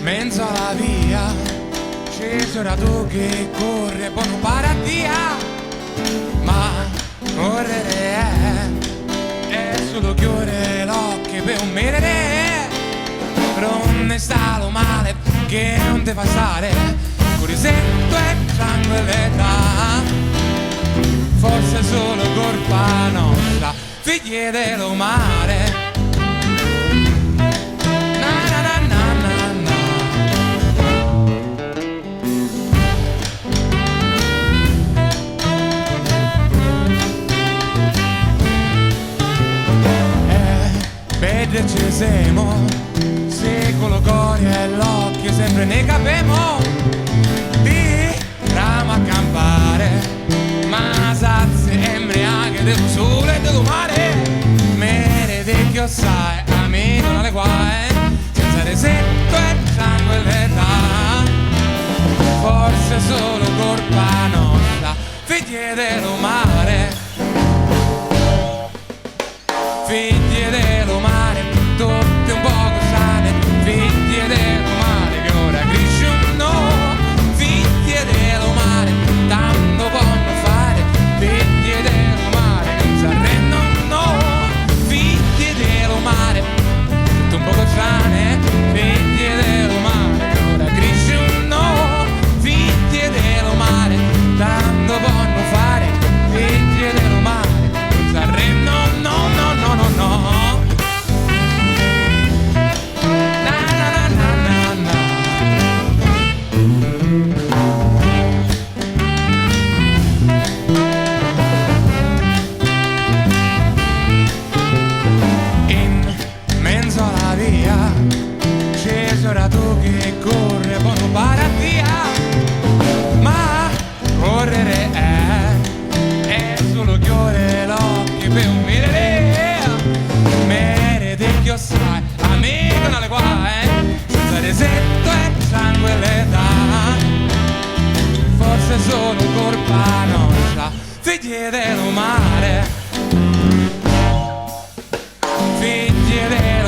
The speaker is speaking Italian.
mezzo alla via c'è c'era tu che corre e poi non para via, ma correre è solo chiudere l'occhio per un merere, non è stato male che non te fa stare curisetto e tranquillità, forse è solo colpa nostra figli dello mare. Ci siamo, se con lo cuore e l'occhio sempre ne capiamo, di ramo a campare, ma sazi e embriaghe del sole e del mare, mere di che sai, amico non le guai, senza resetto e tranquillità, forse solo colpa nostra, figli dello mare, figli dello mare, tutte un poco sane, figli dello mare che ora crescono, figli dello mare, tanto possono fare, figli dello mare che non si arrendono, figli dello mare, tutte un poco sane, figli dello mare che ora crescono, figli dello mare, tanto possono fare, figli dello mare, non si arrendono, no, no, no, no, no. C'era tu che corre poi non para via, ma correre è solo chiudere l'occhio per un mere di che sai, amico non le guai, senza resetto e tranquillità, forse è solo colpa nostra, figli dello mare, figli dello